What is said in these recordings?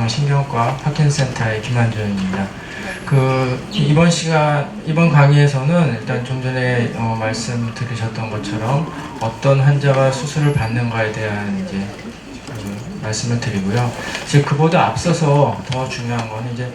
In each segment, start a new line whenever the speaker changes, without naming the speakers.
신경과 파킨센터의 김한준입니다. 이번 강의에서는 일단 좀 전에 말씀 들으셨던 것처럼 어떤 환자가 수술을 받는가에 대한 이제 말씀을 드리고요. 즉 그보다 앞서서 더 중요한 거는 이제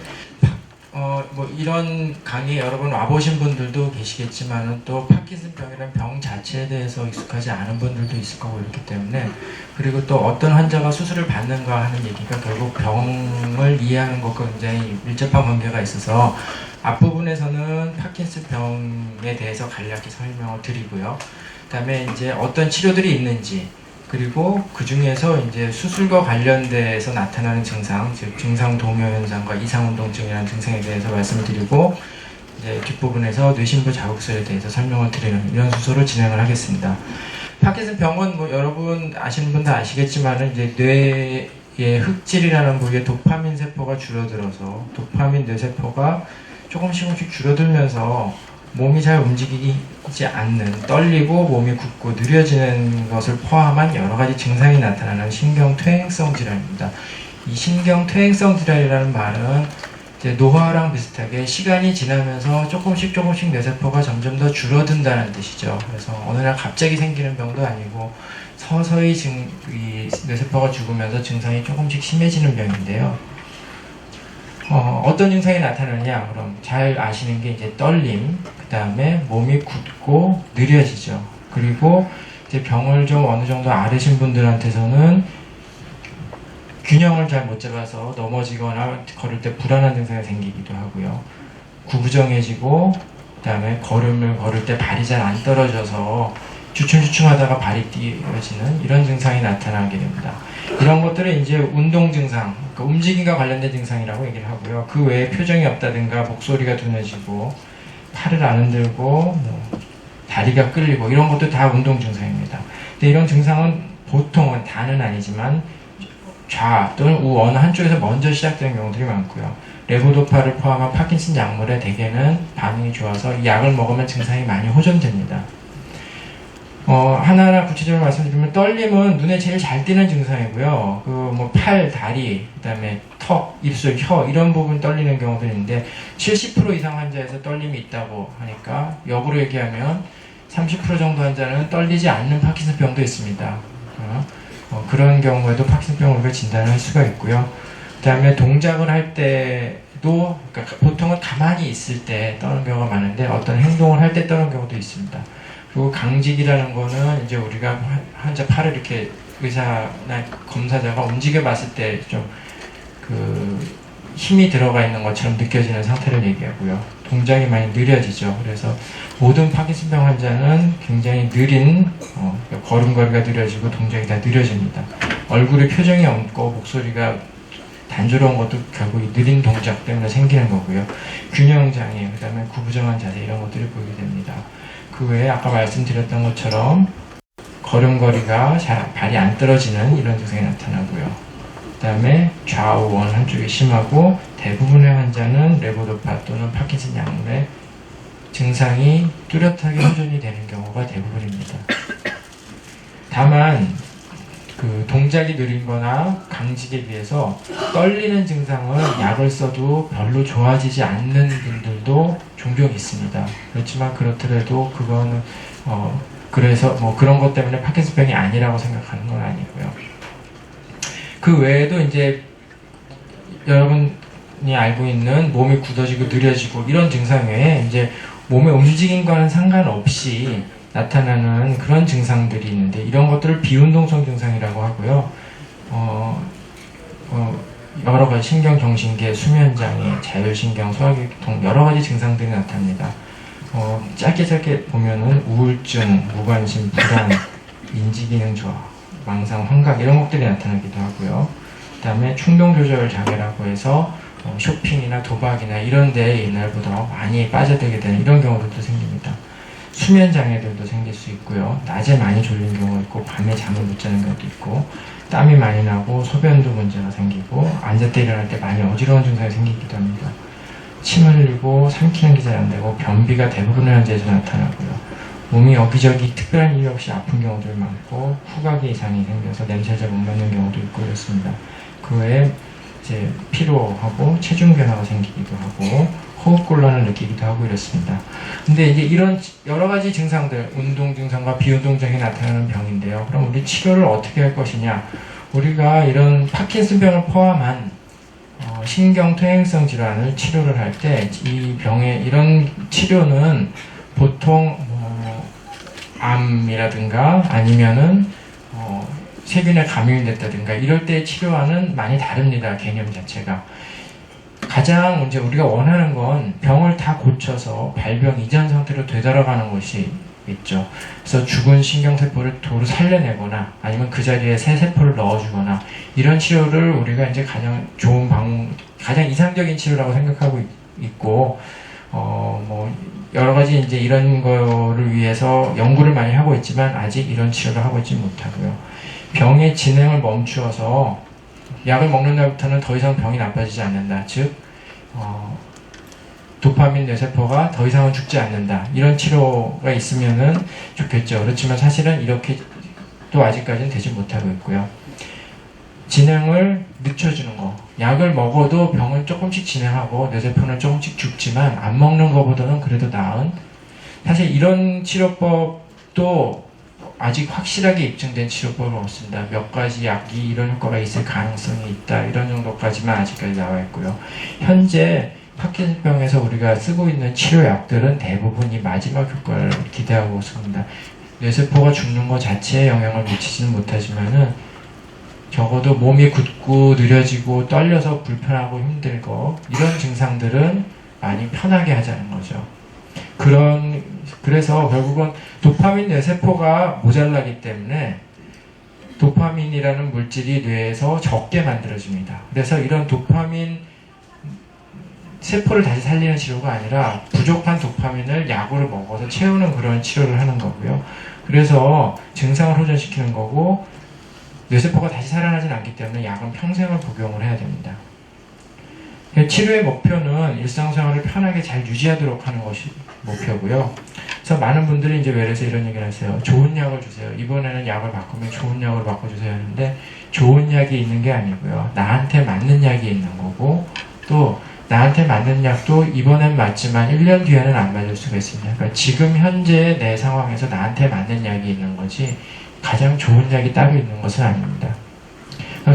뭐 이런 강의 여러 번 와보신 분들도 계시겠지만은 또 파킨슨병이라는 병 자체에 대해서 익숙하지 않은 분들도 있을 거고 이렇기 때문에, 그리고 또 어떤 환자가 수술을 받는가 하는 얘기가 결국 병을 이해하는 것과 굉장히 밀접한 관계가 있어서 앞부분에서는 파킨슨병에 대해서 간략히 설명을 드리고요. 그다음에 이제 어떤 치료들이 있는지, 그리고 그 중에서 이제 수술과 관련돼서 나타나는 증상, 즉 증상 동요 현상과 이상운동증이라는 증상에 대해서 말씀을 드리고, 이제 뒷부분에서 뇌신부 자극술에 대해서 설명을 드리는 이런 순서로 진행을 하겠습니다. 파킨슨 병은 뭐 여러분 아시는 분 다 아시겠지만은 이제 뇌의 흑질이라는 부위에 도파민 세포가 줄어들어서 도파민 뇌세포가 조금씩 줄어들면서 몸이 잘 움직이지 않는, 떨리고 몸이 굳고 느려지는 것을 포함한 여러 가지 증상이 나타나는 신경퇴행성 질환입니다. 이 신경퇴행성 질환이라는 말은 이제 노화랑 비슷하게 시간이 지나면서 조금씩 뇌세포가 점점 더 줄어든다는 뜻이죠. 그래서 어느 날 갑자기 생기는 병도 아니고 서서히 이 뇌세포가 죽으면서 증상이 조금씩 심해지는 병인데요. 어떤 증상이 나타나느냐? 그럼 잘 아시는 게 이제 떨림, 그 다음에 몸이 굳고 느려지죠. 그리고 이제 병을 좀 어느 정도 앓으신 분들한테서는 균형을 잘 못 잡아서 넘어지거나 걸을 때 불안한 증상이 생기기도 하고요. 구부정해지고, 그 다음에 걸음을 걸을 때 발이 잘 안 떨어져서 주춤주춤하다가 발이 띄어지는 이런 증상이 나타나게 됩니다. 이런 것들은 이제 운동 증상, 그러니까 움직임과 관련된 증상이라고 얘기를 하고요. 그 외에 표정이 없다든가 목소리가 둔해지고 팔을 안 흔들고 뭐 다리가 끌리고 이런 것도 다 운동 증상입니다. 근데 이런 증상은 보통은 다는 아니지만 좌 또는 우 어느 한쪽에서 먼저 시작되는 경우들이 많고요. 레보도파를 포함한 파킨슨 약물에 대개는 반응이 좋아서 이 약을 먹으면 증상이 많이 호전됩니다. 하나하나 구체적으로 말씀드리면 떨림은 눈에 제일 잘 띄는 증상이고요. 뭐 팔, 다리, 그 다음에 턱, 입술, 혀 이런 부분 떨리는 경우도 있는데 70% 이상 환자에서 떨림이 있다고 하니까 역으로 얘기하면 30% 정도 환자는 떨리지 않는 파킨슨병도 있습니다. 그런 경우에도 파킨슨병을 우리가 진단을 할 수가 있고요. 그 다음에 동작을 할 때도 그러니까 보통은 가만히 있을 때 떠는 경우가 많은데 어떤 행동을 할 때 떠는 경우도 있습니다. 그리고 강직이라는 거는 이제 우리가 환자 팔을 이렇게 의사나 검사자가 움직여 봤을 때 좀 힘이 들어가 있는 것처럼 느껴지는 상태를 얘기하고요. 동작이 많이 느려지죠. 그래서 모든 파킨슨병 환자는 굉장히 느린 걸음걸이가 느려지고 동작이 다 느려집니다. 얼굴에 표정이 없고 목소리가 단조로운 것도 결국 느린 동작 때문에 생기는 거고요. 균형장애, 그 다음에 구부정한 자세 이런 것들이 보이게 됩니다. 그 외에 아까 말씀드렸던 것처럼 걸음걸이가 잘 발이 안 떨어지는 이런 증상이 나타나고요. 그 다음에 좌우 어느 한쪽이 심하고 대부분의 환자는 레보도파 또는 파킨슨 약물의 증상이 뚜렷하게 호전이 되는 경우가 대부분입니다. 다만 동작이 느린 거나 강직에 비해서 떨리는 증상은 약을 써도 별로 좋아지지 않는 분들도 종종 있습니다. 그렇지만 그렇더라도 그거는 그래서 뭐 그런 것 때문에 파킨슨병이 아니라고 생각하는 건 아니고요. 그 외에도 이제 여러분이 알고 있는 몸이 굳어지고 느려지고 이런 증상 외에 이제 몸의 움직임과는 상관없이 나타나는 그런 증상들이 있는데 이런 것들을 비운동성 증상이라고 하고요. 여러 가지 신경, 정신계, 수면장애, 자율신경, 소화기통 여러 가지 증상들이 나타납니다. 짧게 보면은 우울증, 무관심, 불안, 인지기능 저하, 망상, 환각 이런 것들이 나타나기도 하고요. 그 다음에 충동조절 장애라고 해서 쇼핑이나 도박이나 이런 데에 옛날보다 많이 빠져들게 되는 이런 경우들도 생깁니다. 수면 장애들도 생길 수 있고요. 낮에 많이 졸린 경우가 있고 밤에 잠을 못 자는 경우도 있고 땀이 많이 나고 소변도 문제가 생기고 앉았다 일어날 때 많이 어지러운 증상이 생기기도 합니다. 침 흘리고 삼키는 게 잘 안 되고 변비가 대부분의 환자에서 나타나고요. 몸이 여기저기 특별한 이유 없이 아픈 경우도 많고 후각의 이상이 생겨서 냄새를 잘 못 맡는 경우도 있고 그렇습니다. 그 외에 이제 피로하고 체중 변화가 생기기도 하고 호흡곤란을 느끼기도 하고 이렇습니다. 근데 이제 이런 여러 가지 증상들, 운동 증상과 비운동 증상이 나타나는 병인데요. 그럼 우리 치료를 어떻게 할 것이냐? 우리가 이런 파킨슨병을 포함한 신경퇴행성 질환을 치료를 할 때 이 병의 이런 치료는 보통 암이라든가 아니면은 세균에 감염됐다든가 이럴 때 치료와는 많이 다릅니다. 개념 자체가. 가장 이제 우리가 원하는 건 병을 다 고쳐서 발병 이전 상태로 되돌아가는 것이 있죠. 그래서 죽은 신경세포를 도로 살려내거나 아니면 그 자리에 새 세포를 넣어주거나 이런 치료를 우리가 이제 가장 좋은 가장 이상적인 치료라고 생각하고 있고, 여러 가지 이제 이런 거를 위해서 연구를 많이 하고 있지만 아직 이런 치료를 하고 있지 못하고요. 병의 진행을 멈추어서 약을 먹는 날부터는 더 이상 병이 나빠지지 않는다. 즉, 도파민 뇌세포가 더 이상은 죽지 않는다. 이런 치료가 있으면은 좋겠죠. 그렇지만 사실은 이렇게 또 아직까지는 되지 못하고 있고요. 진행을 늦춰주는 거. 약을 먹어도 병은 조금씩 진행하고 뇌세포는 조금씩 죽지만 안 먹는 것보다는 그래도 나은. 사실 이런 치료법도 아직 확실하게 입증된 치료법은 없습니다. 몇 가지 약이 이런 효과가 있을 가능성이 있다. 이런 정도까지만 아직까지 나와 있고요. 현재 파킨슨병에서 우리가 쓰고 있는 치료약들은 대부분 이 마지막 효과를 기대하고 있습니다. 뇌세포가 죽는 것 자체에 영향을 미치지는 못하지만은 적어도 몸이 굳고 느려지고 떨려서 불편하고 힘들고 이런 증상들은 많이 편하게 하자는 거죠. 그래서 결국은 도파민 뇌세포가 모자라기 때문에 도파민이라는 물질이 뇌에서 적게 만들어집니다. 그래서 이런 도파민 세포를 다시 살리는 치료가 아니라 부족한 도파민을 약으로 먹어서 채우는 그런 치료를 하는 거고요. 그래서 증상을 호전시키는 거고 뇌세포가 다시 살아나진 않기 때문에 약은 평생을 복용을 해야 됩니다. 치료의 목표는 일상생활을 편하게 잘 유지하도록 하는 것이 목표고요. 그래서 많은 분들이 이제 외래에서 이런 얘기를 하세요. 좋은 약을 주세요. 이번에는 약을 바꾸면 좋은 약으로 바꿔주세요 하는데 좋은 약이 있는 게 아니고요. 나한테 맞는 약이 있는 거고 또 나한테 맞는 약도 이번엔 맞지만 1년 뒤에는 안 맞을 수가 있습니다. 그러니까 지금 현재 내 상황에서 나한테 맞는 약이 있는 거지 가장 좋은 약이 따로 있는 것은 아닙니다.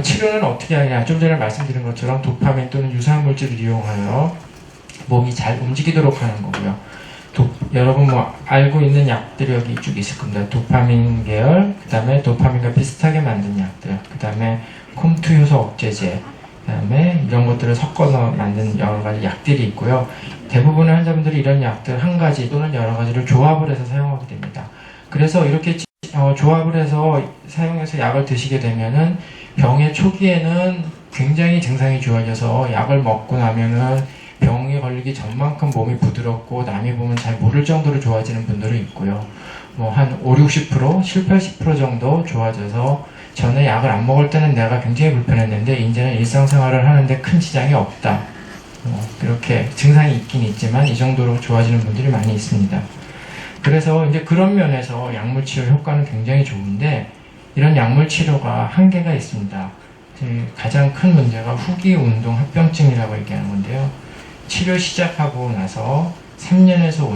치료는 어떻게 하냐? 좀 전에 말씀드린 것처럼 도파민 또는 유사한 물질을 이용하여 몸이 잘 움직이도록 하는 거고요. 여러분 알고 있는 약들이 여기 쭉 있을 겁니다. 도파민 계열, 그 다음에 도파민과 비슷하게 만든 약들, 그 다음에 콤투 효소 억제제, 그 다음에 이런 것들을 섞어서 만든 여러 가지 약들이 있고요. 대부분의 환자분들이 이런 약들 한 가지 또는 여러 가지를 조합을 해서 사용하게 됩니다. 그래서 이렇게 조합을 해서 사용해서 약을 드시게 되면은 병의 초기에는 굉장히 증상이 좋아져서 약을 먹고 나면은 병이 걸리기 전만큼 몸이 부드럽고 남이 보면 잘 모를 정도로 좋아지는 분들은 있고요. 한 50, 60%, 70, 80% 정도 좋아져서 전에 약을 안 먹을 때는 내가 굉장히 불편했는데 이제는 일상생활을 하는데 큰 지장이 없다. 이렇게 증상이 있긴 있지만 이 정도로 좋아지는 분들이 많이 있습니다. 그래서 이제 그런 면에서 약물 치료 효과는 굉장히 좋은데 이런 약물 치료가 한계가 있습니다. 가장 큰 문제가 후기 운동 합병증이라고 얘기하는 건데요. 치료 시작하고 나서 3년에서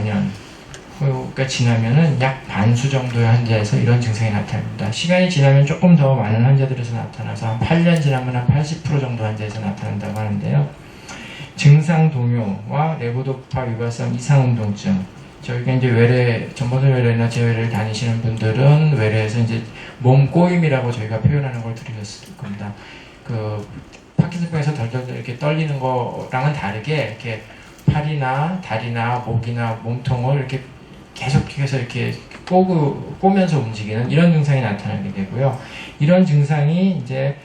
5년가 지나면은 약 반수 정도의 환자에서 이런 증상이 나타납니다. 시간이 지나면 조금 더 많은 환자들에서 나타나서 한 8년 지나면 한 80% 정도 환자에서 나타난다고 하는데요. 증상 동요와 레보도파 유발성 이상운동증. 저희가 이제 전보선 외래나 재외래를 다니시는 분들은 외래에서 이제 몸 꼬임이라고 저희가 표현하는 걸 들으셨을 겁니다. 파킨슨병에서 덜덜 이렇게 떨리는 거랑은 다르게 이렇게 팔이나 다리나 목이나 몸통을 이렇게 계속해서 이렇게 꼬면서 움직이는 이런 증상이 나타나게 되고요. 이런 증상이 이제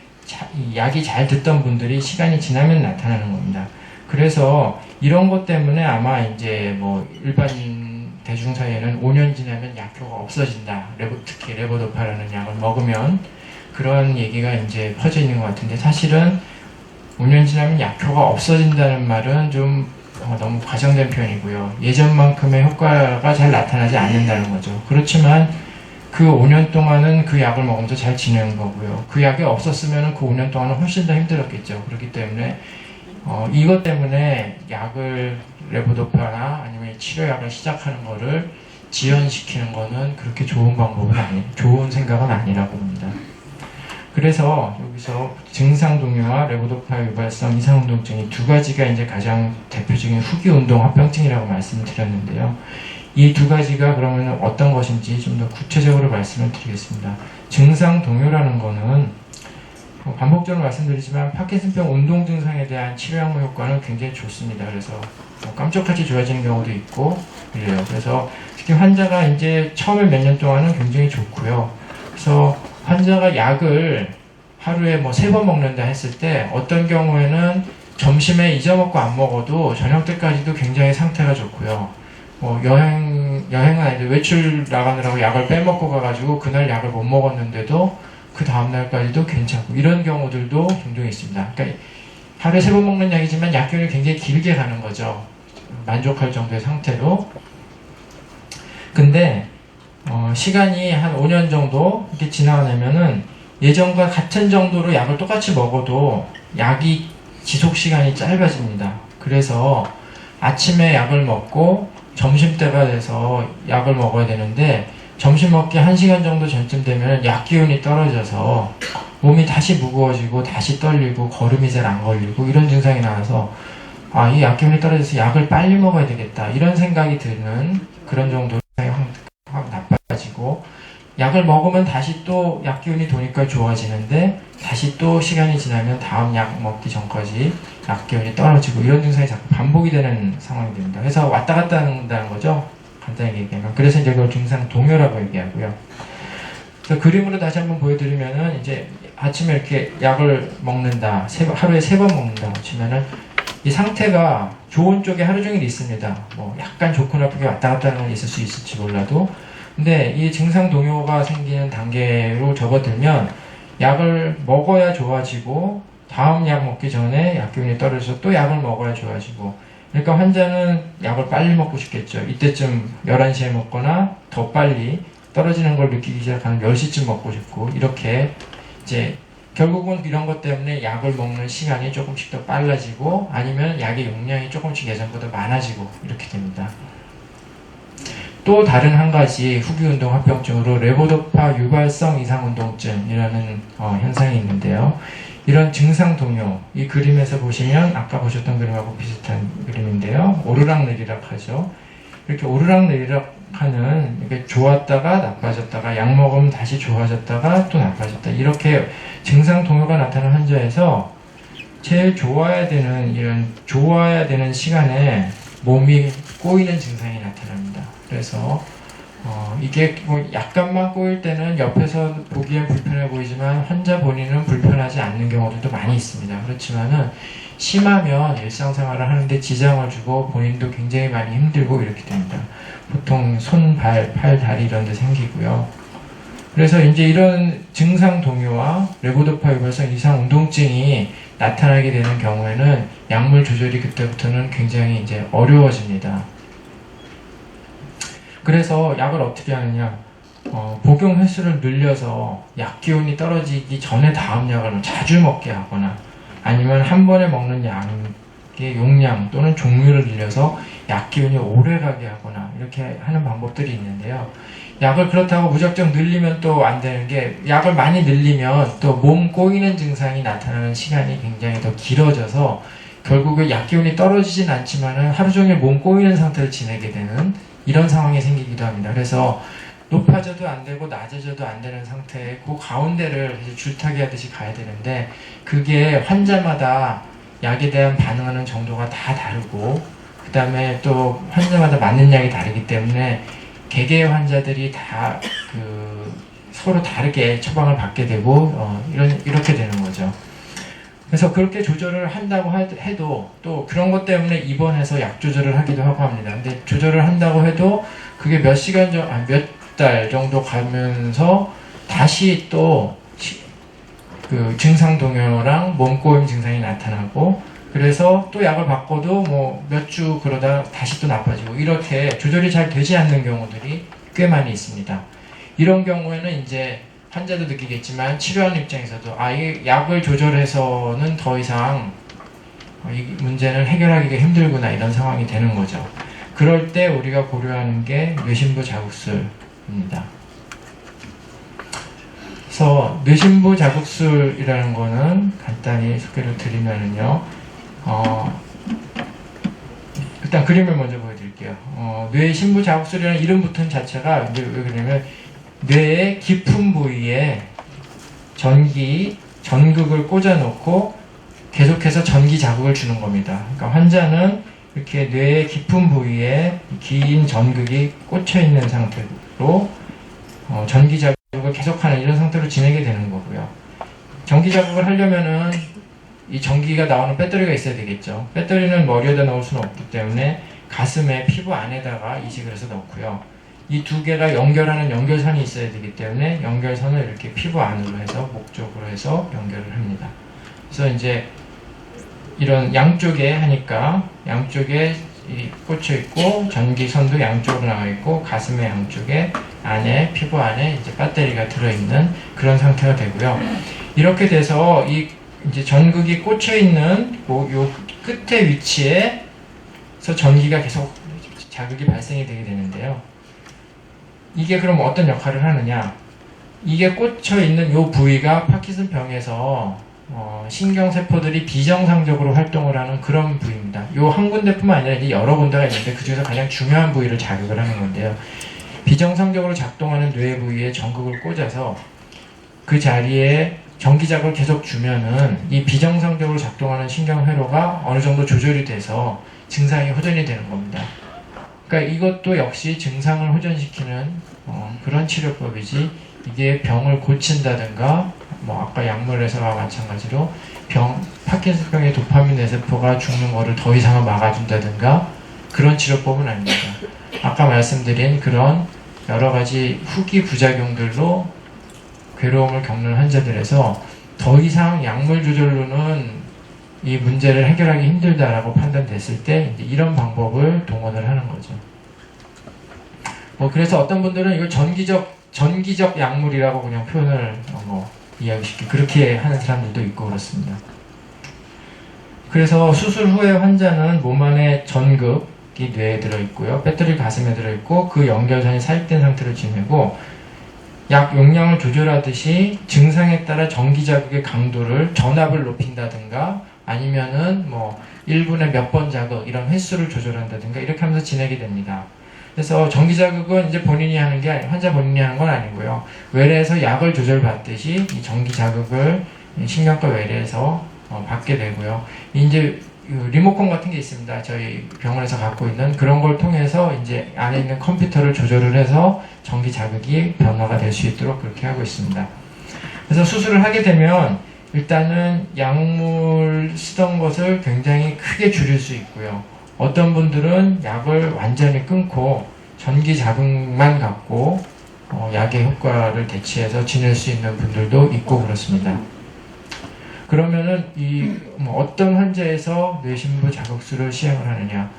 약이 잘 듣던 분들이 시간이 지나면 나타나는 겁니다. 그래서 이런 것 때문에 아마 이제 일반 대중 사이에는 5년 지나면 약효가 없어진다. 특히 레보도파라는 약을 먹으면 그런 얘기가 이제 퍼져 있는 것 같은데 사실은 5년 지나면 약효가 없어진다는 말은 좀 너무 과장된 표현이고요. 예전만큼의 효과가 잘 나타나지 않는다는 거죠. 그렇지만 그 5년 동안은 그 약을 먹으면서 잘 지내는 거고요. 그 약이 없었으면 그 5년 동안은 훨씬 더 힘들었겠죠. 그렇기 때문에 이것 때문에 약을 레보도파나 아니면 치료약을 시작하는 거를 지연시키는 거는 그렇게 좋은 방법은 좋은 생각은 아니라고 봅니다. 그래서 여기서 증상 동요와 레보도파 유발성 이상운동증 이 두 가지가 이제 가장 대표적인 후기운동 합병증이라고 말씀을 드렸는데요. 이 두 가지가 그러면 어떤 것인지 좀 더 구체적으로 말씀을 드리겠습니다. 증상 동요라는 거는 반복적으로 말씀드리지만 파킨슨병 운동 증상에 대한 치료약물 효과는 굉장히 좋습니다. 그래서 깜짝같이 좋아지는 경우도 있고 그래요. 그래서 특히 환자가 이제 처음에 몇 년 동안은 굉장히 좋고요. 그래서 환자가 약을 하루에 뭐 3번 먹는다 했을 때 어떤 경우에는 점심에 잊어먹고 안 먹어도 저녁 때까지도 굉장히 상태가 좋고요. 뭐 여행은 아니고 외출 나가느라고 약을 빼먹고 가가지고 그날 약을 못 먹었는데도 그 다음날까지도 괜찮고 이런 경우들도 종종 있습니다. 그러니까 하루에 3번 먹는 약이지만 약효를 굉장히 길게 가는 거죠. 만족할 정도의 상태로. 근데 시간이 한 5년 정도 이렇게 지나가면은 예전과 같은 정도로 약을 똑같이 먹어도 약이 지속 시간이 짧아집니다. 그래서 아침에 약을 먹고 점심때가 돼서 약을 먹어야 되는데 점심 먹기 1시간 정도 전쯤 되면 약 기운이 떨어져서 몸이 다시 무거워지고 다시 떨리고 걸음이 잘 안 걸리고 이런 증상이 나와서 이 약 기운이 떨어져서 약을 빨리 먹어야 되겠다 이런 생각이 드는 그런 정도로 확 나빠지고 약을 먹으면 다시 또 약 기운이 도니까 좋아지는데 다시 또 시간이 지나면 다음 약 먹기 전까지 약 기운이 떨어지고 이런 증상이 자꾸 반복이 되는 상황이 됩니다. 그래서 왔다 갔다 한다는 거죠. 간단하게 얘기하면. 그래서 이제 그걸 증상 동요라고 얘기하고요. 그래서 그림으로 다시 한번 보여드리면은 이제 아침에 이렇게 약을 먹는다. 하루에 3번 먹는다고 치면은 이 상태가 좋은 쪽에 하루 종일 있습니다. 뭐 약간 좋고 나쁘게 왔다 갔다 하는 건 있을 수 있을지 몰라도 근데 이 증상 동요가 생기는 단계로 접어들면 약을 먹어야 좋아지고 다음 약 먹기 전에 약 기운이 떨어져서 또 약을 먹어야 좋아지고 그러니까 환자는 약을 빨리 먹고 싶겠죠. 이때쯤 11시에 먹거나 더 빨리 떨어지는 걸 느끼기 시작하는 10시쯤 먹고 싶고 이렇게 이제 결국은 이런 것 때문에 약을 먹는 시간이 조금씩 더 빨라지고 아니면 약의 용량이 조금씩 예전보다 많아지고 이렇게 됩니다. 또 다른 한 가지 후기운동 합병증으로 레보도파 유발성 이상운동증이라는 현상이 있는데요. 이런 증상 동요, 이 그림에서 보시면 아까 보셨던 그림하고 비슷한 그림인데요. 오르락내리락 하죠. 이렇게 오르락내리락 하는 이게 좋았다가 나빠졌다가 약 먹으면 다시 좋아졌다가 또 나빠졌다 이렇게 증상 동요가 나타나는 환자에서 제일 좋아야 되는 시간에 몸이 꼬이는 증상이 나타납니다. 그래서 이게 뭐 약간만 꼬일 때는 옆에서 보기엔 불편해 보이지만 환자 본인은 불편하지 않는 경우들도 많이 있습니다. 그렇지만은 심하면 일상생활을 하는데 지장을 주고 본인도 굉장히 많이 힘들고 이렇게 됩니다. 보통 손, 발, 팔, 다리 이런 데 생기고요. 그래서 이제 이런 증상 동요와 레보도파 유발성 이상 운동증이 나타나게 되는 경우에는 약물 조절이 그때부터는 굉장히 이제 어려워집니다. 그래서 약을 어떻게 하느냐, 복용 횟수를 늘려서 약 기운이 떨어지기 전에 다음 약을 자주 먹게 하거나 아니면 한 번에 먹는 약의 용량 또는 종류를 늘려서 약 기운이 오래 가게 하거나 이렇게 하는 방법들이 있는데요. 약을 그렇다고 무작정 늘리면 또 안 되는 게 약을 많이 늘리면 또 몸 꼬이는 증상이 나타나는 시간이 굉장히 더 길어져서 결국에 약 기운이 떨어지진 않지만은 하루 종일 몸 꼬이는 상태를 지내게 되는 이런 상황이 생기기도 합니다. 그래서 높아져도 안 되고 낮아져도 안 되는 상태에 그 가운데를 줄타기 하듯이 가야 되는데 그게 환자마다 약에 대한 반응하는 정도가 다 다르고 그 다음에 또 환자마다 맞는 약이 다르기 때문에 개개의 환자들이 다 서로 다르게 처방을 받게 되고 이렇게 되는 거죠. 그래서 그렇게 조절을 한다고 해도 또 그런 것 때문에 입원해서 약 조절을 하기도 하고 합니다. 근데 조절을 한다고 해도 그게 몇 달 정도 가면서 다시 또 그 증상 동요랑 몸꼬임 증상이 나타나고 그래서 또 약을 바꿔도 뭐 몇 주 그러다 다시 또 나빠지고 이렇게 조절이 잘 되지 않는 경우들이 꽤 많이 있습니다. 이런 경우에는 이제 환자도 느끼겠지만 치료하는 입장에서도 이 약을 조절해서는 더 이상 이 문제는 해결하기가 힘들구나 이런 상황이 되는 거죠. 그럴 때 우리가 고려하는 게 뇌신부 자극술입니다. 그래서 뇌신부 자극술이라는 거는 간단히 소개를 드리면은요, 일단 그림을 먼저 보여드릴게요. 뇌신부 자극술이라는 이름 붙은 자체가 왜 그러냐면 뇌의 깊은 부위에 전극을 꽂아놓고 계속해서 전기 자극을 주는 겁니다. 그러니까 환자는 이렇게 뇌의 깊은 부위에 긴 전극이 꽂혀 있는 상태로 전기 자극을 계속하는 이런 상태로 지내게 되는 거고요. 전기 자극을 하려면은 이 전기가 나오는 배터리가 있어야 되겠죠. 배터리는 머리에다 넣을 수는 없기 때문에 가슴에 피부 안에다가 이식을 해서 넣고요. 이 두 개가 연결하는 연결선이 있어야 되기 때문에 연결선을 이렇게 피부 안으로 해서 목 쪽으로 해서 연결을 합니다. 그래서 이제 이런 양쪽에 하니까 양쪽에 꽂혀 있고 전기선도 양쪽으로 나와 있고 가슴의 양쪽에 안에 피부 안에 이제 배터리가 들어있는 그런 상태가 되고요. 이렇게 돼서 이 이제 전극이 꽂혀 있는 요 끝에 위치에서 전기가 계속 자극이 발생이 되게 되는데요. 이게 그럼 어떤 역할을 하느냐? 이게 꽂혀 있는 요 부위가 파킨슨병에서 신경세포들이 비정상적으로 활동을 하는 그런 부위입니다. 요 한 군데뿐만 아니라 이제 여러 군데가 있는데 그 중에서 가장 중요한 부위를 자극을 하는 건데요. 비정상적으로 작동하는 뇌 부위에 전극을 꽂아서 그 자리에 전기자극을 계속 주면은 이 비정상적으로 작동하는 신경회로가 어느 정도 조절이 돼서 증상이 호전이 되는 겁니다. 그러니까 이것도 역시 증상을 호전시키는 그런 치료법이지 이게 병을 고친다든가 아까 약물에서와 마찬가지로 파킨슨병의 도파민 뇌세포가 죽는 거를 더 이상은 막아준다든가 그런 치료법은 아닙니다. 아까 말씀드린 그런 여러 가지 후기 부작용들로 괴로움을 겪는 환자들에서 더 이상 약물 조절로는 이 문제를 해결하기 힘들다라고 판단됐을 때 이제 이런 방법을 동원을 하는 거죠. 그래서 어떤 분들은 이걸 전기적 약물이라고 그냥 표현을 이야기시키고 그렇게 하는 사람들도 있고 그렇습니다. 그래서 수술 후에 환자는 몸 안에 전극이 뇌에 들어있고요. 배터리 가슴에 들어있고 그 연결선이 사입된 상태로 지내고 약 용량을 조절하듯이 증상에 따라 전기자극의 강도를 전압을 높인다든가 아니면은 1분에 몇 번 자극 이런 횟수를 조절한다든가 이렇게 하면서 지내게 됩니다. 그래서 전기자극은 이제 본인이 하는 게 환자 본인이 하는 건 아니고요. 외래에서 약을 조절받듯이 이 전기자극을 신경과 외래에서 받게 되고요. 이제 리모컨 같은 게 있습니다. 저희 병원에서 갖고 있는 그런 걸 통해서 이제 안에 있는 컴퓨터를 조절을 해서 전기 자극이 변화가 될 수 있도록 그렇게 하고 있습니다. 그래서 수술을 하게 되면 일단은 약물 쓰던 것을 굉장히 크게 줄일 수 있고요. 어떤 분들은 약을 완전히 끊고 전기 자극만 갖고 약의 효과를 대체해서 지낼 수 있는 분들도 있고 그렇습니다. 그러면은 어떤 환자에서 뇌신부 자극술을 시행을 하느냐?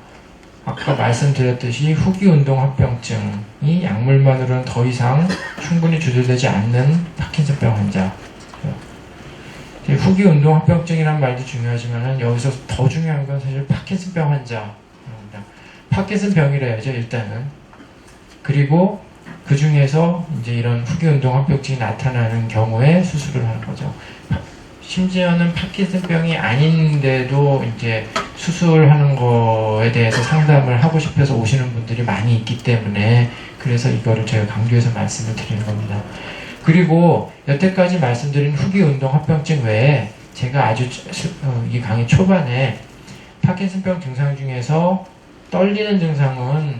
아까 말씀드렸듯이 후기운동합병증이 약물만으로는 더 이상 충분히 조절되지 않는 파킨슨병 환자. 후기운동합병증이라는 말도 중요하지만은 여기서 더 중요한 건 사실 파킨슨병 환자입니다. 파킨슨병이라야죠 일단은. 그리고 그 중에서 이제 이런 후기운동합병증이 나타나는 경우에 수술을 하는 거죠. 심지어는 파킨슨병이 아닌데도 이제 수술하는 거에 대해서 상담을 하고 싶어서 오시는 분들이 많이 있기 때문에 그래서 이거를 제가 강조해서 말씀을 드리는 겁니다. 그리고 여태까지 말씀드린 후기운동합병증 외에 제가 아주 이 강의 초반에 파킨슨병 증상 중에서 떨리는 증상은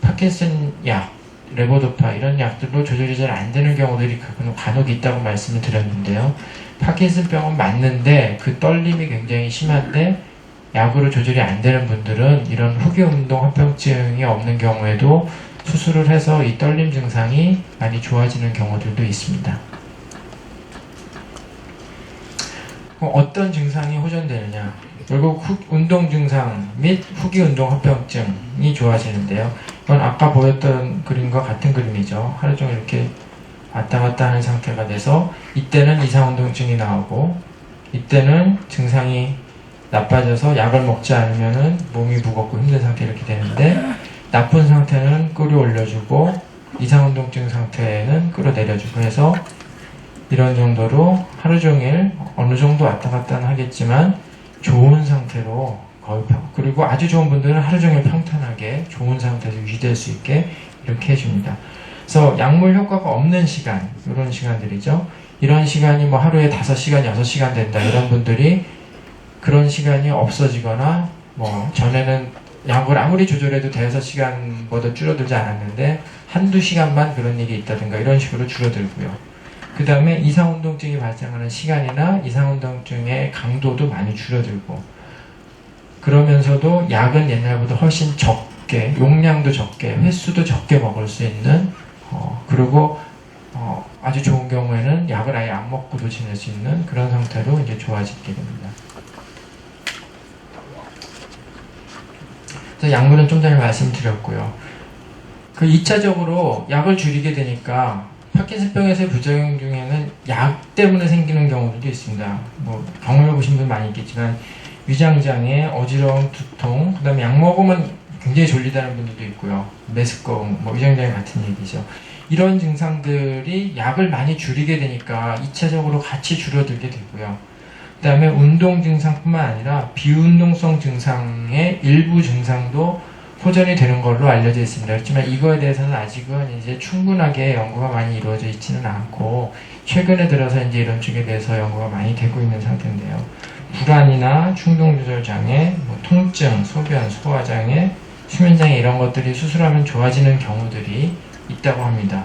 파킨슨 약, 레보도파 이런 약들로 조절이 잘 안 되는 경우들이 간혹 있다고 말씀을 드렸는데요. 파킨슨병은 맞는데 그 떨림이 굉장히 심한데 약으로 조절이 안 되는 분들은 이런 후기운동합병증이 없는 경우에도 수술을 해서 이 떨림 증상이 많이 좋아지는 경우들도 있습니다. 어떤 증상이 호전되느냐? 결국 운동 증상 및 후기운동합병증이 좋아지는데요. 이건 아까 보였던 그림과 같은 그림이죠. 하루 종일 이렇게 왔다 갔다 하는 상태가 돼서 이때는 이상운동증이 나오고 이때는 증상이 나빠져서 약을 먹지 않으면은 몸이 무겁고 힘든 상태 이렇게 되는데 나쁜 상태는 끌어올려주고 이상운동증 상태는 끌어내려주고 해서 이런 정도로 하루 종일 어느 정도 왔다 갔다 하겠지만 좋은 상태로 거의 그리고 아주 좋은 분들은 하루 종일 평탄하게 좋은 상태에서 유지될 수 있게 이렇게 해줍니다. 그래서 약물 효과가 없는 시간, 이런 시간들이죠. 이런 시간이 뭐 하루에 5시간, 6시간 된다 이런 분들이 그런 시간이 없어지거나 뭐 전에는 약을 아무리 조절해도 대여섯 시간보다 줄어들지 않았는데 한두 시간만 그런 일이 있다든가 이런 식으로 줄어들고요. 그 다음에 이상운동증이 발생하는 시간이나 이상운동증의 강도도 많이 줄어들고 그러면서도 약은 옛날보다 훨씬 적게, 용량도 적게, 횟수도 적게 먹을 수 있는 그리고 아주 좋은 경우에는 약을 아예 안 먹고도 지낼 수 있는 그런 상태로 이제 좋아지게 됩니다. 약물은 좀 전에 말씀드렸고요. 그 2차적으로 약을 줄이게 되니까 파킨슨병에서의 부작용 중에는 약 때문에 생기는 경우도 있습니다. 뭐 경험해 보신 분 많이 있겠지만 위장장애, 어지러움, 두통, 그 다음에 약 먹으면 굉장히 졸리다는 분들도 있고요. 메스꺼움, 뭐 위장장애 같은 얘기죠. 이런 증상들이 약을 많이 줄이게 되니까 2차적으로 같이 줄어들게 되고요. 그 다음에 운동 증상뿐만 아니라 비운동성 증상의 일부 증상도 호전이 되는 걸로 알려져 있습니다. 그렇지만 이거에 대해서는 아직은 이제 충분하게 연구가 많이 이루어져 있지는 않고 최근에 들어서 이제 이런 쪽에 대해서 연구가 많이 되고 있는 상태인데요. 불안이나 충동조절장애, 뭐 통증, 소변, 소화장애, 수면장애 이런 것들이 수술하면 좋아지는 경우들이 있다고 합니다.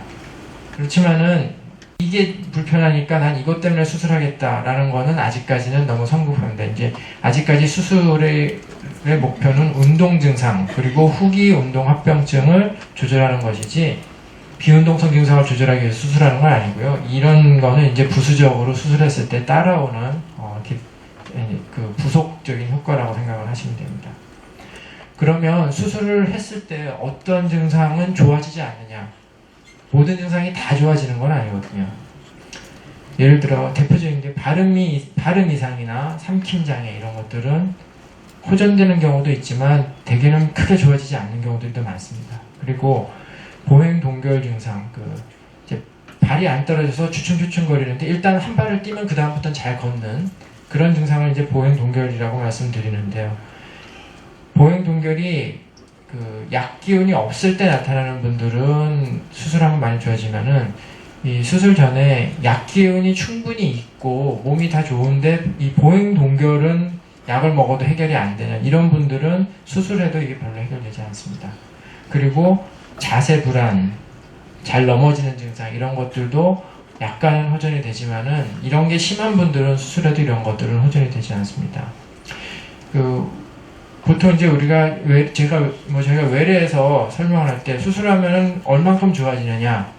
그렇지만은 이게 불편하니까 난 이것 때문에 수술하겠다라는 거는 아직까지는 너무 성급합니다. 이제 아직까지 수술의 목표는 운동 증상 그리고 후기 운동 합병증을 조절하는 것이지 비운동성 증상을 조절하기 위해서 수술하는 건 아니고요. 이런 거는 이제 부수적으로 수술했을 때 따라오는 그 부속적인 효과라고 생각을 하시면 됩니다. 그러면 수술을 했을 때 어떤 증상은 좋아지지 않느냐? 모든 증상이 다 좋아지는 건 아니거든요. 예를 들어 대표적인 게 발음 이상이나 삼킴장애 이런 것들은 호전되는 경우도 있지만 대개는 크게 좋아지지 않는 경우들도 많습니다. 그리고 보행 동결 증상, 이제 발이 안 떨어져서 주춤주춤거리는데 일단 한 발을 뛰면 그 다음부터는 잘 걷는 그런 증상을 이제 보행 동결이라고 말씀드리는데요. 보행 동결이 약 기운이 없을 때 나타나는 분들은 수술하면 많이 좋아지면은 이 수술 전에 약 기운이 충분히 있고 몸이 다 좋은데 이 보행 동결은 약을 먹어도 해결이 안 되는 이런 분들은 수술해도 이게 별로 해결되지 않습니다. 그리고 자세 불안, 잘 넘어지는 증상 이런 것들도 약간은 호전이 되지만은 이런 게 심한 분들은 수술해도 이런 것들은 호전이 되지 않습니다. 보통 이제 저희가 외래에서 설명을 할 때 수술하면은 얼만큼 좋아지느냐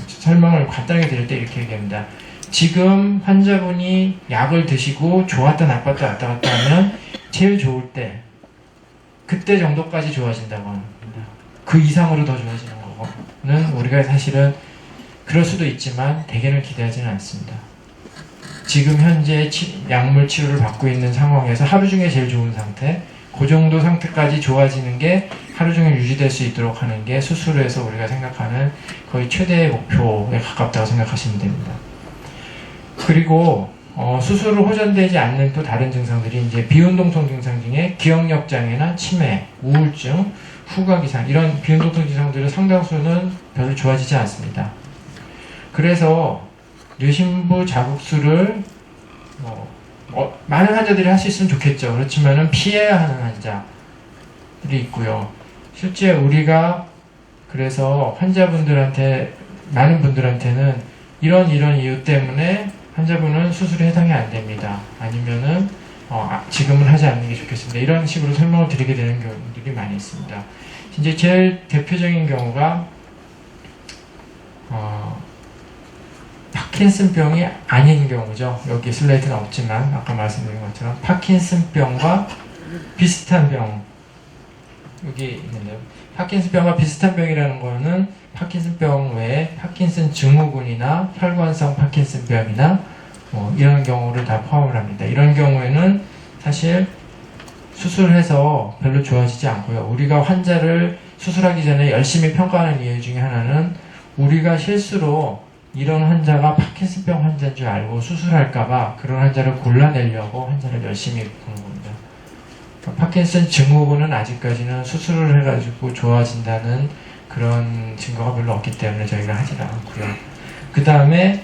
설명을 간단하게 드릴 때 이렇게 얘기합니다. 지금 환자분이 약을 드시고 좋았다 나빴다 왔다 갔다 하면 제일 좋을 때 그때 정도까지 좋아진다고 합니다. 그 이상으로 더 좋아지는 거는 우리가 사실은 그럴 수도 있지만 대개는 기대하지는 않습니다. 지금 현재 약물 치료를 받고 있는 상황에서 하루 중에 제일 좋은 상태, 그 정도 상태까지 좋아지는 게 하루 종일 유지될 수 있도록 하는 게 수술에서 우리가 생각하는 거의 최대의 목표에 가깝다고 생각하시면 됩니다. 그리고 수술로 호전되지 않는 또 다른 증상들이 이제 비운동성 증상 중에 기억력 장애나 치매, 우울증, 후각 이상 이런 비운동성 증상들의 상당수는 별로 좋아지지 않습니다. 그래서 뇌신부 자극술을 많은 환자들이 할 수 있으면 좋겠죠. 그렇지만은 피해야 하는 환자들이 있고요. 실제 우리가 그래서 많은 분들한테는 이런 이유 때문에 환자분은 수술에 해당이 안 됩니다. 아니면은 지금은 하지 않는 게 좋겠습니다. 이런 식으로 설명을 드리게 되는 경우들이 많이 있습니다. 이제 제일 대표적인 경우가 파킨슨병이 아닌 경우죠. 여기 슬라이드는 없지만 아까 말씀드린 것처럼 파킨슨병과 비슷한 병 여기 있는데요. 파킨슨병과 비슷한 병이라는 거는 파킨슨병 외에 파킨슨 증후군이나 혈관성 파킨슨병이나 이런 경우를 다 포함을 합니다. 이런 경우에는 사실 수술해서 별로 좋아지지 않고요. 우리가 환자를 수술하기 전에 열심히 평가하는 이유 중에 하나는 우리가 실수로 이런 환자가 파킨슨병 환자인 줄 알고 수술할까봐 그런 환자를 골라내려고 환자를 열심히 보는 겁니다. 파킨슨 증후군은 아직까지는 수술을 해가지고 좋아진다는 그런 증거가 별로 없기 때문에 저희가 하지 않고요. 그 다음에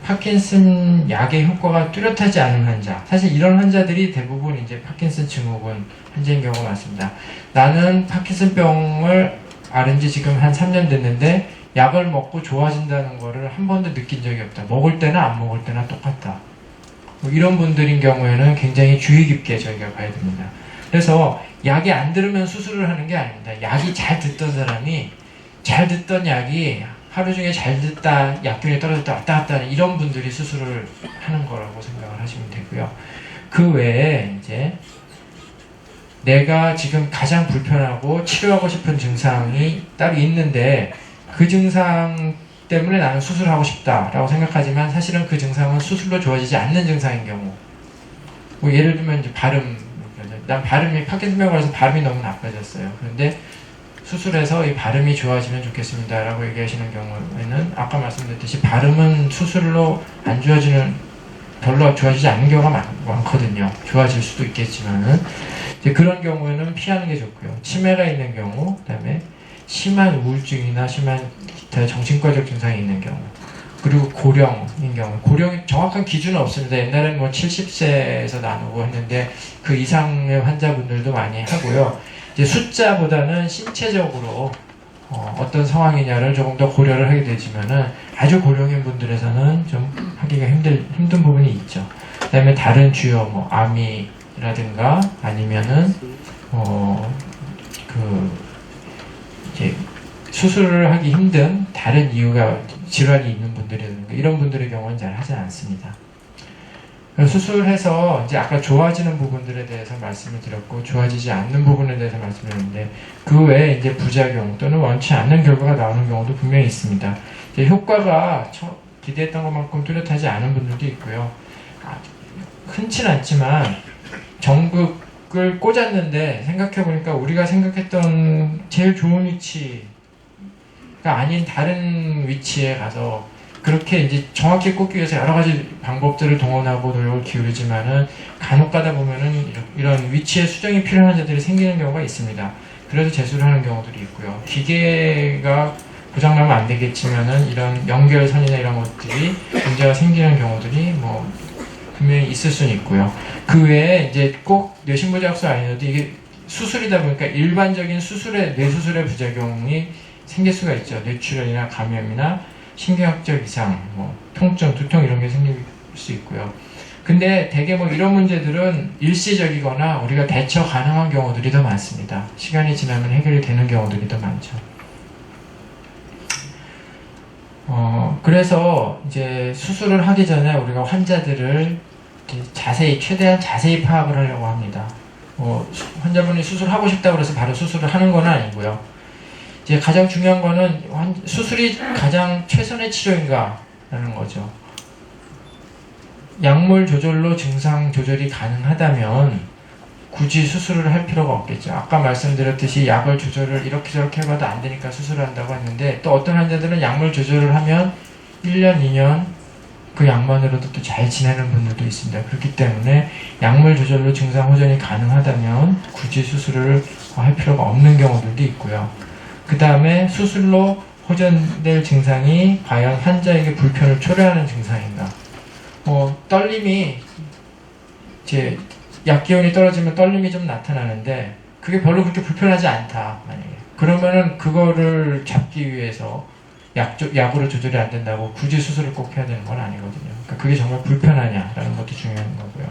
파킨슨 약의 효과가 뚜렷하지 않은 환자, 사실 이런 환자들이 대부분 이제 파킨슨 증후군 환자인 경우가 많습니다. 나는 파킨슨병을 앓은 지 지금 한 3년 됐는데 약을 먹고 좋아진다는 거를 한 번도 느낀 적이 없다. 먹을 때나 안 먹을 때나 똑같다. 이런 분들인 경우에는 굉장히 주의 깊게 저희가 봐야 됩니다. 그래서 약이 안 들으면 수술을 하는 게 아닙니다. 약이 잘 듣던 사람이 잘 듣던 약이 하루 중에 잘 듣다, 약균이 떨어졌다 왔다 갔다 하는 이런 분들이 수술을 하는 거라고 생각을 하시면 되고요. 그 외에 이제 내가 지금 가장 불편하고 치료하고 싶은 증상이 따로 있는데 그 증상 때문에 나는 수술하고 싶다라고 생각하지만 사실은 그 증상은 수술로 좋아지지 않는 증상인 경우, 뭐 예를 들면 이제 발음, 난 발음이 파킨슨병 걸려서 발음이 너무 나빠졌어요. 그런데 수술해서 이 발음이 좋아지면 좋겠습니다 라고 얘기하시는 경우에는 아까 말씀드렸듯이 발음은 수술로 안 좋아지는, 별로 좋아지지 않는 경우가 많거든요. 좋아질 수도 있겠지만은 이제 그런 경우에는 피하는 게 좋고요. 치매가 있는 경우, 그 다음에 심한 우울증이나 심한 기타 정신과적 증상이 있는 경우, 그리고 고령인 경우, 고령이 정확한 기준은 없습니다. 옛날에는 뭐 70세에서 나누고 했는데 그 이상의 환자분들도 많이 하고요. 이제 숫자보다는 신체적으로 어떤 상황이냐를 조금 더 고려를 하게 되지만은 아주 고령인 분들에서는 좀 하기가 힘든 부분이 있죠. 그 다음에 다른 주요 뭐 암이라든가 아니면은 이제 수술을 하기 힘든 다른 이유가 질환이 있는 분들이라든가 이런 분들의 경우는 잘 하지 않습니다. 수술해서 이제 아까 좋아지는 부분들에 대해서 말씀을 드렸고 좋아지지 않는 부분에 대해서 말씀드렸는데 그 외에 이제 부작용 또는 원치 않는 결과가 나오는 경우도 분명히 있습니다. 이제 효과가 기대했던 것만큼 뚜렷하지 않은 분들도 있고요. 흔치는 않지만 전극을 꽂았는데 생각해보니까 우리가 생각했던 제일 좋은 위치가 아닌 다른 위치에 가서 그렇게 이제 정확히 꽂기 위해서 여러 가지 방법들을 동원하고 노력을 기울이지만은 간혹 가다 보면은 이런 위치에 수정이 필요한 환자들이 생기는 경우가 있습니다. 그래서 재수를 하는 경우들이 있고요. 기계가 고장나면 안 되겠지만은 이런 연결선이나 이런 것들이 문제가 생기는 경우들이 뭐 분명히 있을 수는 있고요. 그 외에 이제 꼭 뇌신부작수 아니어도 이게 수술이다 보니까 일반적인 뇌수술의 부작용이 생길 수가 있죠. 뇌출혈이나 감염이나 신경학적 이상, 뭐 통증, 두통 이런 게 생길 수 있고요. 근데 대개 뭐 이런 문제들은 일시적이거나 우리가 대처 가능한 경우들이 더 많습니다. 시간이 지나면 해결이 되는 경우들이 더 많죠. 그래서 이제 수술을 하기 전에 우리가 환자들을 최대한 자세히 파악을 하려고 합니다. 환자분이 수술하고 싶다고 해서 바로 수술을 하는 건 아니고요. 이제 가장 중요한 거는 수술이 가장 최선의 치료인가라는 거죠. 약물 조절로 증상 조절이 가능하다면 굳이 수술을 할 필요가 없겠죠. 아까 말씀드렸듯이 약을 조절을 이렇게 저렇게 해봐도 안 되니까 수술을 한다고 했는데 또 어떤 환자들은 약물 조절을 하면 1년, 2년 그 약만으로도 또 잘 지내는 분들도 있습니다. 그렇기 때문에 약물 조절로 증상 호전이 가능하다면 굳이 수술을 할 필요가 없는 경우들도 있고요. 그 다음에 수술로 호전될 증상이 과연 환자에게 불편을 초래하는 증상인가. 떨림이 이제 약기운이 떨어지면 떨림이 좀 나타나는데 그게 별로 그렇게 불편하지 않다. 만약에. 그러면은 그거를 잡기 위해서 약으로 조절이 안 된다고 굳이 수술을 꼭 해야 되는 건 아니거든요. 그러니까 그게 정말 불편하냐라는 것도 중요한 거고요.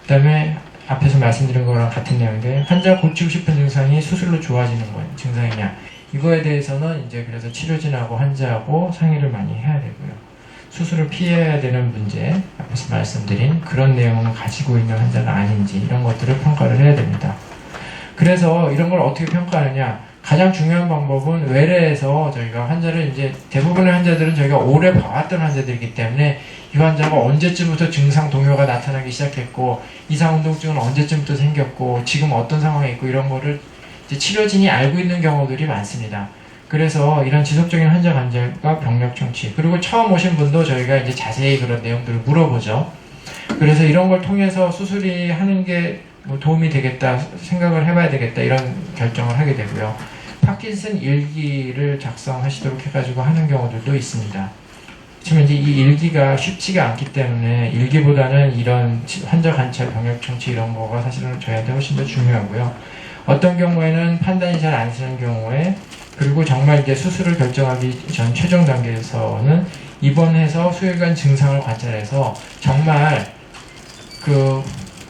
그 다음에 앞에서 말씀드린 거랑 같은 내용인데 환자가 고치고 싶은 증상이 수술로 좋아지는 증상이냐 이거에 대해서는 이제 그래서 치료진하고 환자하고 상의를 많이 해야 되고요. 수술을 피해야 되는 문제 앞에서 말씀드린 그런 내용을 가지고 있는 환자가 아닌지 이런 것들을 평가를 해야 됩니다. 그래서 이런 걸 어떻게 평가하느냐? 가장 중요한 방법은 외래에서 저희가 환자를 이제 대부분의 환자들은 저희가 오래 봐왔던 환자들이기 때문에 이 환자가 언제쯤부터 증상 동요가 나타나기 시작했고 이상운동증은 언제쯤부터 생겼고 지금 어떤 상황에 있고 이런 거를 이제 치료진이 알고 있는 경우들이 많습니다. 그래서 이런 지속적인 환자 관찰과 병력 청취 그리고 처음 오신 분도 저희가 이제 자세히 그런 내용들을 물어보죠. 그래서 이런 걸 통해서 수술이 하는 게 뭐 도움이 되겠다 생각을 해봐야 되겠다 이런 결정을 하게 되고요. 파킨슨 일기를 작성하시도록 해가지고 하는 경우들도 있습니다. 지금 이제 이 일기가 쉽지가 않기 때문에 일기보다는 이런 환자 관찰, 병력 청취 이런 거가 사실은 저희한테 훨씬 더 중요하고요. 어떤 경우에는 판단이 잘 안 쓰는 경우에 그리고 정말 이제 수술을 결정하기 전 최종 단계에서는 입원해서 수혈관 증상을 관찰해서 정말 그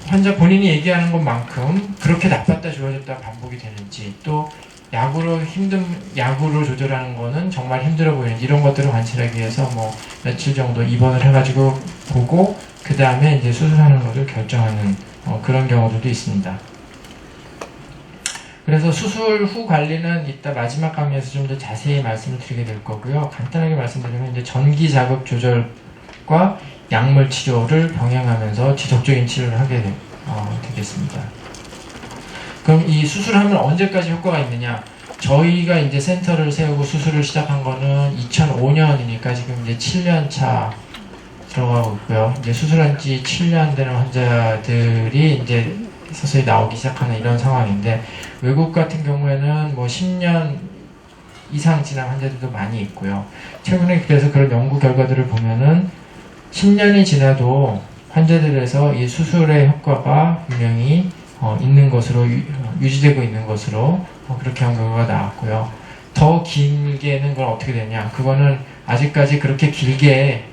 환자 본인이 얘기하는 것만큼 그렇게 나빴다 좋아졌다 반복이 되는지 또 약으로 조절하는 거는 정말 힘들어 보이는지 이런 것들을 관찰하기 위해서 뭐 며칠 정도 입원을 해가지고 보고 그 다음에 이제 수술하는 것을 결정하는 그런 경우들도 있습니다. 그래서 수술 후 관리는 이따 마지막 강의에서 좀 더 자세히 말씀을 드리게 될 거고요. 간단하게 말씀드리면 이제 전기 자극 조절과 약물 치료를 병행하면서 지속적인 치료를 하게 되겠습니다. 그럼 이 수술하면 언제까지 효과가 있느냐? 저희가 이제 센터를 세우고 수술을 시작한 거는 2005년이니까 지금 이제 7년 차 들어가고 있고요. 이제 수술한 지 7년 되는 환자들이 이제 서서히 나오기 시작하는 이런 상황인데 외국 같은 경우에는 뭐 10년 이상 지난 환자들도 많이 있고요. 최근에 그래서 그런 연구 결과들을 보면은 10년이 지나도 환자들에서 이 수술의 효과가 분명히 있는 것으로 유지되고 있는 것으로 그렇게 한 결과가 나왔고요. 더 길게는 건 어떻게 되냐? 그거는 아직까지 그렇게 길게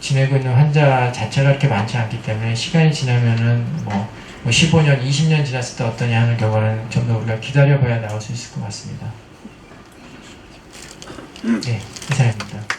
지내고 있는 환자 자체가 그렇게 많지 않기 때문에 시간이 지나면은 뭐 15년, 20년 지났을 때 어떠냐 하는 결과는 좀 더 우리가 기다려봐야 나올 수 있을 것 같습니다. 네, 이상입니다.